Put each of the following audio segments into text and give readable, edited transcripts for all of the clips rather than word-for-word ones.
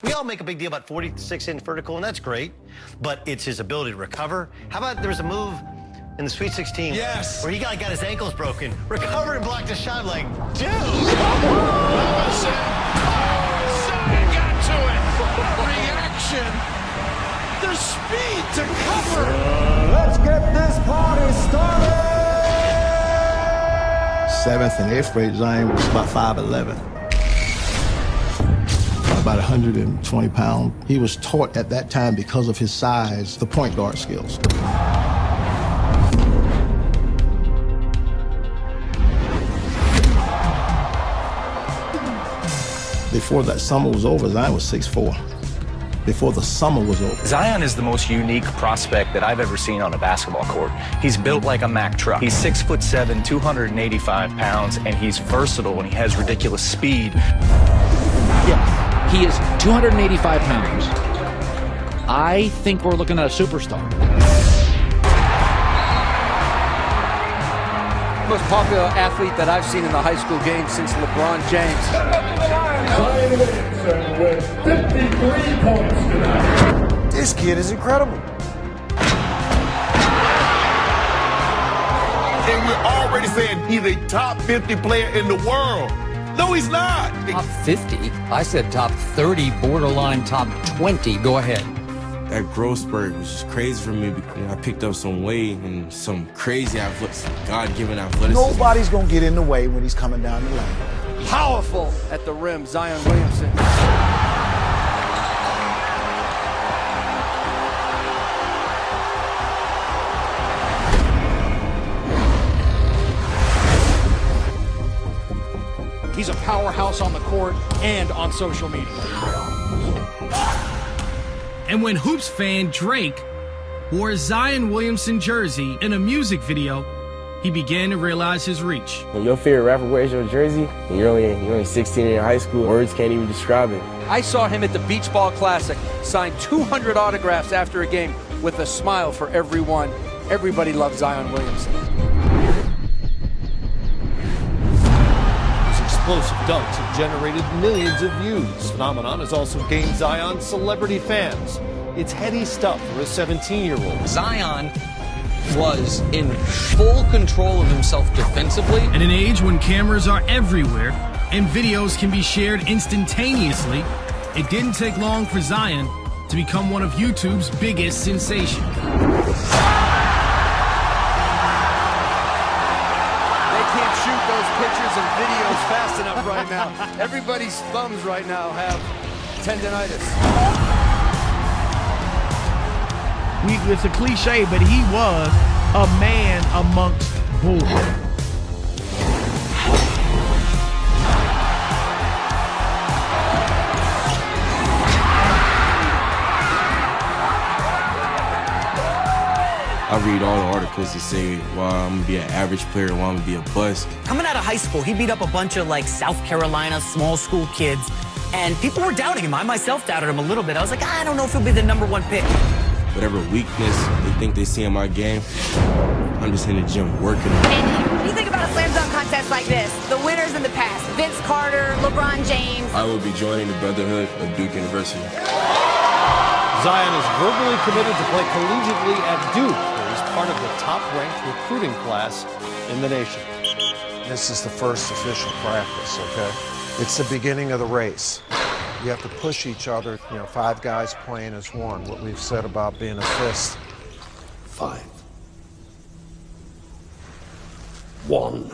We all make a big deal about 46-inch vertical, and that's great, but it's his ability to recover. How about there was a move in the Sweet 16 where he got his ankles broken, recovered and blocked a shot like, dude! Williamson got to it! Reaction! The speed to cover! Let's get this party started! 7th and 8th grade, Zion was about 5'11". About 120 pounds. He was taught at that time, because of his size, the point guard skills. Before that summer was over, Zion was 6'4". Before the summer was over. Zion is the most unique prospect that I've ever seen on a basketball court. He's built like a Mack truck. He's 6'7", 285 pounds, and he's versatile and he has ridiculous speed. Yes. He is 285 pounds. I think we're looking at a superstar. Most popular athlete that I've seen in the high school game since LeBron James. Zion Williamson with 53 points tonight. This kid is incredible. And we're already saying he's a top 50 player in the world. No, he's not. Top 50? I said top 30, borderline top 20. Go ahead. That growth spurt was just crazy for me because I picked up some weight and some crazy God-given athleticism. Nobody's going to get in the way when he's coming down the lane. Powerful at the rim, Zion Williamson. He's a powerhouse on the court and on social media. And when Hoops fan Drake wore a Zion Williamson jersey in a music video, he began to realize his reach. When your favorite rapper wears your jersey, and you're only 16 in high school, words can't even describe it. I saw him at the Beach Ball Classic, sign 200 autographs after a game with a smile for everyone. Everybody loves Zion Williamson. Explosive dunks have generated millions of views. This phenomenon has also gained Zion celebrity fans. It's heady stuff for a 17-year-old. Zion was in full control of himself defensively. At an age when cameras are everywhere and videos can be shared instantaneously, it didn't take long for Zion to become one of YouTube's biggest sensations. Pictures and videos fast enough right now. Everybody's thumbs right now have tendonitis. It's a cliche, but he was a man amongst boys. I read all the articles that say, well, I'm going to be an average player, well, I'm going to be a bust. Coming out of high school, he beat up a bunch of, like, South Carolina small school kids, and people were doubting him. I myself doubted him a little bit. I was like, I don't know if he'll be the #1 pick. Whatever weakness they think they see in my game, I'm just in the gym working. And when you think about a slam dunk contest like this, the winners in the past, Vince Carter, LeBron James. I will be joining the Brotherhood of Duke University. Zion is verbally committed to play collegiately at Duke, where he's part of the top-ranked recruiting class in the nation. This is the first official practice, okay? It's the beginning of the race. You have to push each other, 5 guys playing as one, what we've said about being a fist. 5, 1.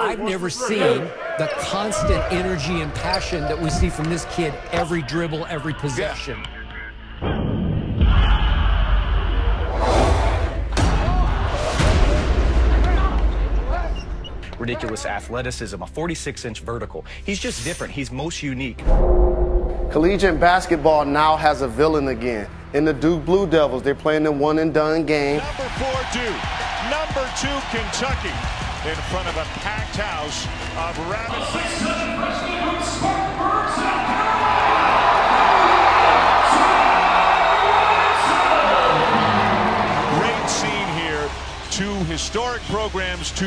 I've never seen the constant energy and passion that we see from this kid every dribble, every possession. Ridiculous athleticism, a 46-inch vertical. He's just different. He's most unique. Collegiate basketball now has a villain again. In the Duke Blue Devils, they're playing the one-and-done game. Number 4 Duke, number 2 Kentucky, in front of a packed house of rabid fans. Great scene here. 2 historic historic programs to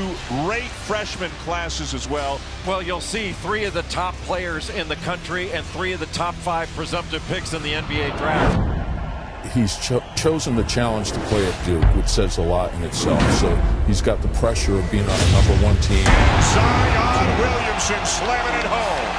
rate freshman classes as well. Well, you'll see 3 of the top players in the country and 3 of the top 5 presumptive picks in the NBA draft. He's chosen the challenge to play at Duke, which says a lot in itself. So he's got the pressure of being on a #1 team. Zion Williamson slamming it home.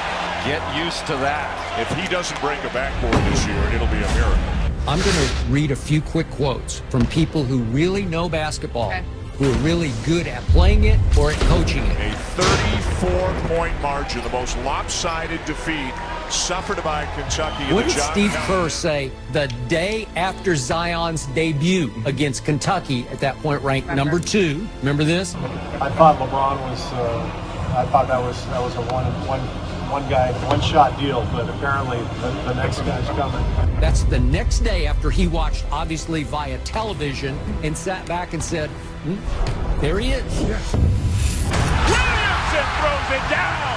Get used to that. If he doesn't break a backboard this year, it'll be a miracle. I'm going to read a few quick quotes from people who really know basketball, who are really good at playing it or at coaching it. A 34-point margin, the most lopsided defeat suffered by Kentucky. What did Steve Kerr say the day after Zion's debut against Kentucky, at that point ranked #2? Remember this? I thought LeBron was. I thought that was a one-shot deal, but apparently the next guy's coming. That's the next day after he watched, obviously via television, and sat back and said, "There he is." Williamson throws it down.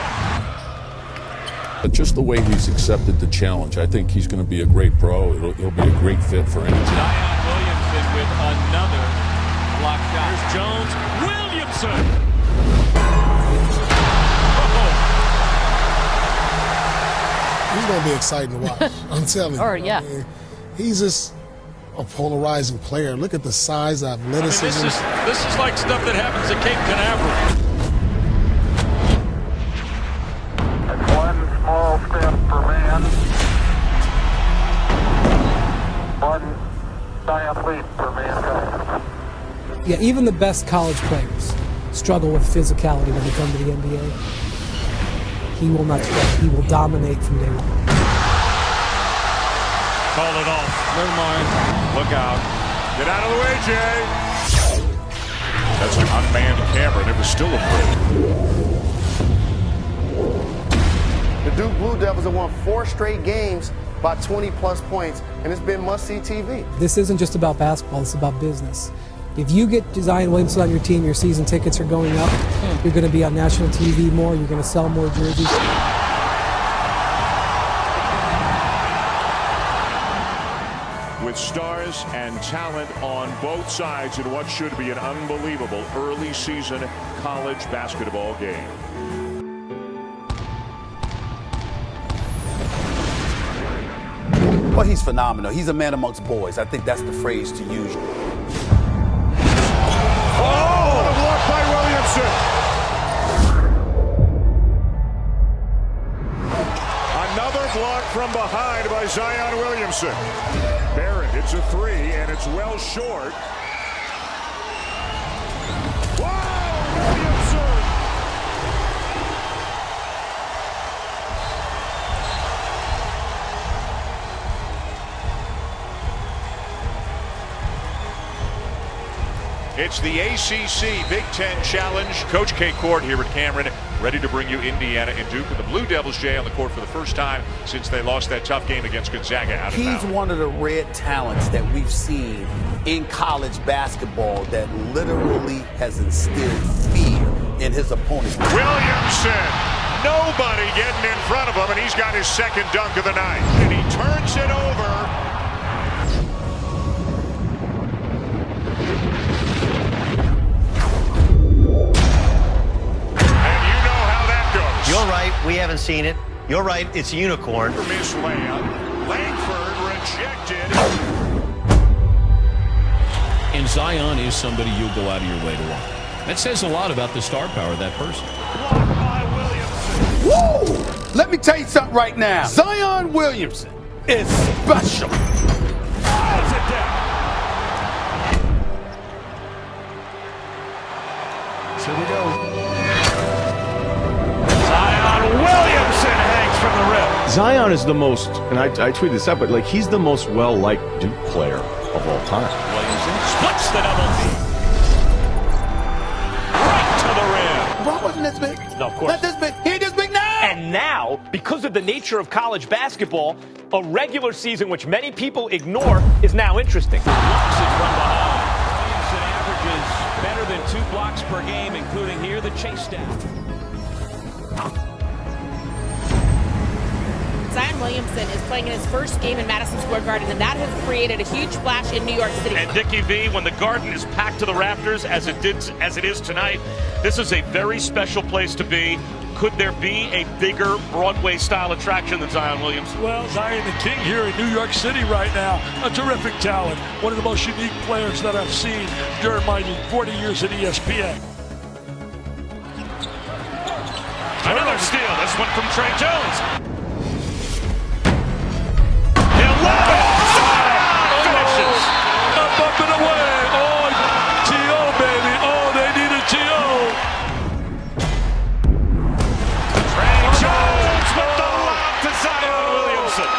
But just the way he's accepted the challenge, I think he's going to be a great pro. He'll be a great fit for any team. Zion Williamson with another block shot. Here's Jones. Williamson. He's going to be exciting to watch. I'm telling you. Yeah. I mean, he's just a polarizing player. Look at the size, athleticism. This is like stuff that happens at Cape Canaveral. One small step for man, one giant leap for mankind. Yeah, even the best college players struggle with physicality when they come to the NBA. He will not struggle. He will dominate from day one. Call it off. Never mind. Look out. Get out of the way, Jay. That's an unmanned camera, and it was still a break. The Duke Blue Devils have won 4 straight games by 20-plus points, and it's been must-see TV. This isn't just about basketball. It's about business. If you get Zion Williamson on your team, your season tickets are going up. You're going to be on national TV more. You're going to sell more jerseys. With stars and talent on both sides in what should be an unbelievable early season college basketball game. Well, he's phenomenal. He's a man amongst boys. I think that's the phrase to use. Oh, what a block by Williamson. Another block from behind by Zion Williamson. Barrett, it's a 3, and it's well short. Wow, Williamson! It's the ACC Big Ten Challenge. Coach Kate Court here at Cameron, ready to bring you Indiana and Duke. And the Blue Devils, Jay, on the court for the first time since they lost that tough game against Gonzaga out of town. He's one of the rare talents that we've seen in college basketball that literally has instilled fear in his opponents. Williamson! Nobody getting in front of him, and he's got his second dunk of the night. And he turns it over. You're right. We haven't seen it. You're right. It's a unicorn. Miss layup. Langford rejected. And Zion is somebody you'll go out of your way to watch. That says a lot about the star power of that person. Woo! Let me tell you something right now. Zion Williamson is special. Fouls it down. So we go. Williamson hangs from the rim. Zion is the most, and I tweeted this out, but like he's the most well-liked Duke player of all time. Williamson splits the double team. Right to the rim. LeBron wasn't this big. No, of course. Not this big. He ain't this big now. And now, because of the nature of college basketball, a regular season which many people ignore is now interesting. Blocks it from behind. Williamson averages better than 2 blocks per game, including here the chase down. Zion Williamson is playing in his first game in Madison Square Garden, and that has created a huge splash in New York City. And Dickie V, when the Garden is packed to the rafters, as it is tonight, this is a very special place to be. Could there be a bigger Broadway-style attraction than Zion Williamson? Well, Zion the King here in New York City right now, a terrific talent, one of the most unique players that I've seen during my 40 years at ESPN. Another steal, this one from Trey Jones. He'll love it! Finishes! Up and away! Oh, T.O., baby! Oh, they need a T.O. Jones with the lob to Zion Williamson.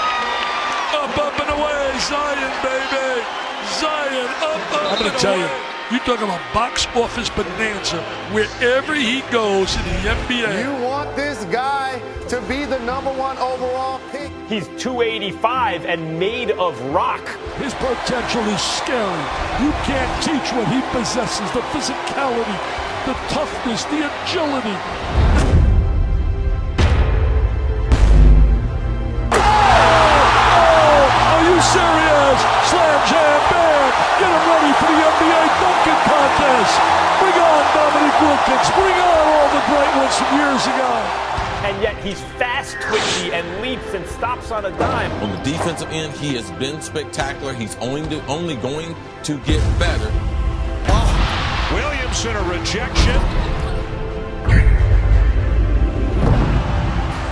Up and away, Zion, baby. Zion, up I'm going to tell you, you talk about box office bonanza wherever he goes in the NBA. You want this guy to be the #1 overall pick? He's 285 and made of rock. His potential is scary. You can't teach what he possesses, the physicality, the toughness, the agility. Are you serious? Slam jam bang. Get him ready for the NBA dunking contest. Bring on Dominique Wilkins. Bring on all the great ones from years ago. And yet he's fast, twitchy, and leaps and stops on a dime. On the defensive end, he has been spectacular. He's only going to get better. Oh, Williamson, a rejection.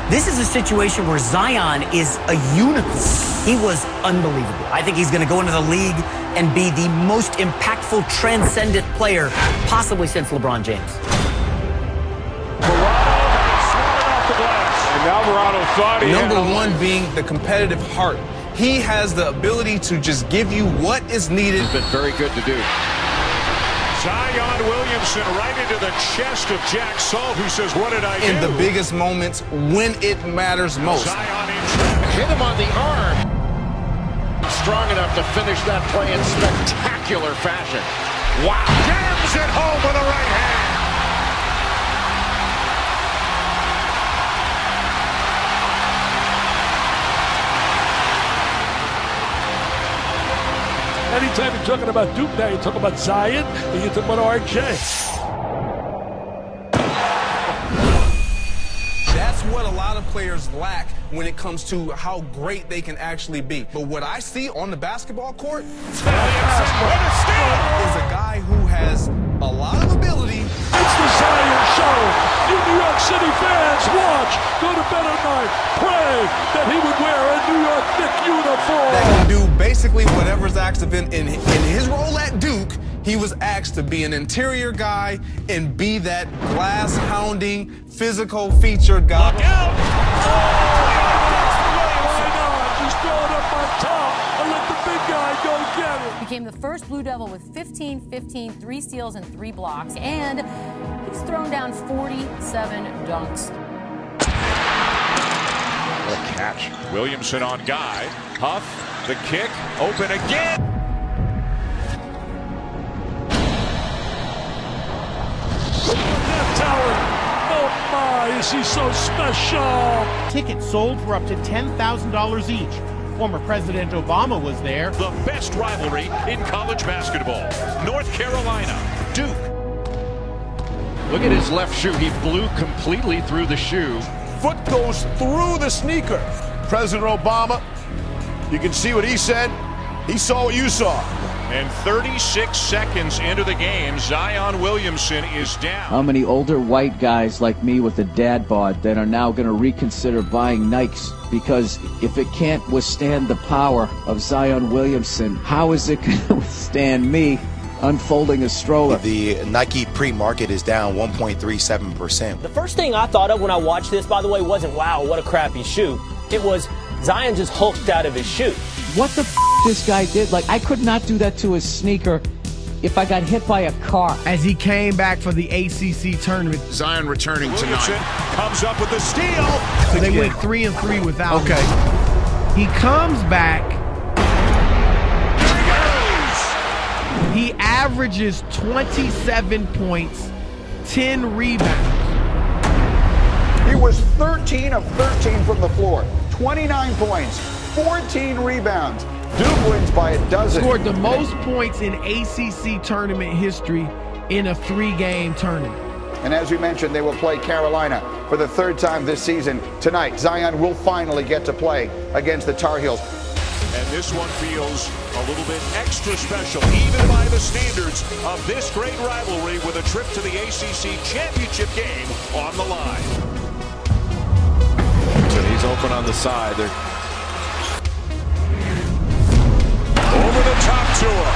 This is a situation where Zion is a unicorn. He was unbelievable. I think he's going to go into the league and be the most impactful, transcendent player possibly since LeBron James. And Alvarado thought he Number one being the competitive heart. He has the ability to just give you what is needed. It's been very good to do. Zion Williamson right into the chest of Jack Salt, who says, what did I do? In the biggest moments when it matters most. Zion hit him on the arm. Strong enough to finish that play in spectacular fashion. Wow. Jams it home with a right hand. Anytime you're talking about Duke now, you're talking about Zion, and you're talking about RJ. That's what a lot of players lack when it comes to how great they can actually be. But what I see on the basketball court is a guy who has a lot of ability. It's the Zion Show. You New York City fans, watch. Go to bed at night. Pray that he would wear a New York Knicks uniform. That can do basically whatever's asked of him. In his role at Duke, he was asked to be an interior guy and be that glass-hounding, physical featured guy. Look out! Why not? Just throw it up on top and let the big guy go get it. Became the first Blue Devil with 15-15, 3 steals and 3 blocks, and he's thrown down 47 dunks. What a catch. Williamson on Guy. Huff, the kick, open again. Oh my, is he so special? Tickets sold for up to $10,000 each. Former President Obama was there. The best rivalry in college basketball. North Carolina, Duke. Look at his left shoe. He blew completely through the shoe. Foot goes through the sneaker. President Obama, you can see what he said. He saw what you saw. And 36 seconds into the game, Zion Williamson is down. How many older white guys like me with a dad bod that are now going to reconsider buying Nikes? Because if it can't withstand the power of Zion Williamson, how is it going to withstand me unfolding a stroller? The Nike pre-market is down 1.37%. The first thing I thought of when I watched this, by the way, wasn't, wow, what a crappy shoe. It was, Zion just hulked out of his shoe. What the this guy did? Like, I could not do that to his sneaker if I got hit by a car. As he came back for the ACC tournament. Zion returning Williamson tonight. Comes up with the steal. So they went 3-3 without him. He comes back. He averages 27 points, 10 rebounds. He was 13 of 13 from the floor. 29 points, 14 rebounds. Duke wins by a dozen. Scored the most points in ACC tournament history in a 3-game tournament. And as we mentioned, they will play Carolina for the 3rd time this season. Tonight, Zion will finally get to play against the Tar Heels. And this one feels a little bit extra special, even by the standards of this great rivalry, with a trip to the ACC championship game on the line. So he's open on the side. Over the top to him.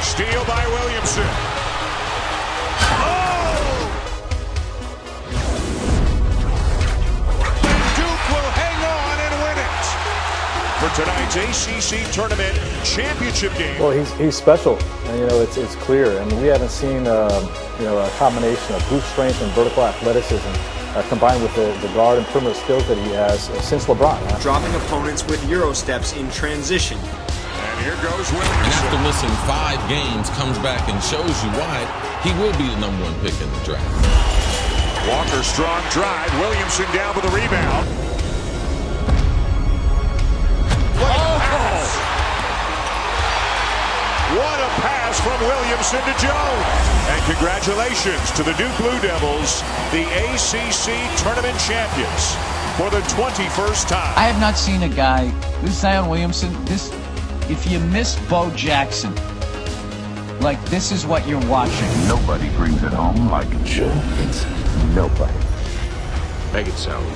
Steal by Williamson. Oh! Duke will hang on and win it for tonight's ACC tournament championship game. Well, he's special, and it's clear. I mean, we haven't seen a combination of brute strength and vertical athleticism combined with the guard and perimeter skills that he has since LeBron. Dropping opponents with Euro steps in transition. And here goes Williamson. And after missing 5 games, comes back and shows you why he will be the #1 pick in the draft. Walker, strong drive. Williamson down with a rebound. What a pass from Williamson to Jones. And congratulations to the Duke Blue Devils, the ACC tournament champions for the 21st time. I have not seen a guy, this Zion Williamson, if you miss Bo Jackson, like this is what you're watching. Nobody brings it home like it should. It's nobody. Make it sound.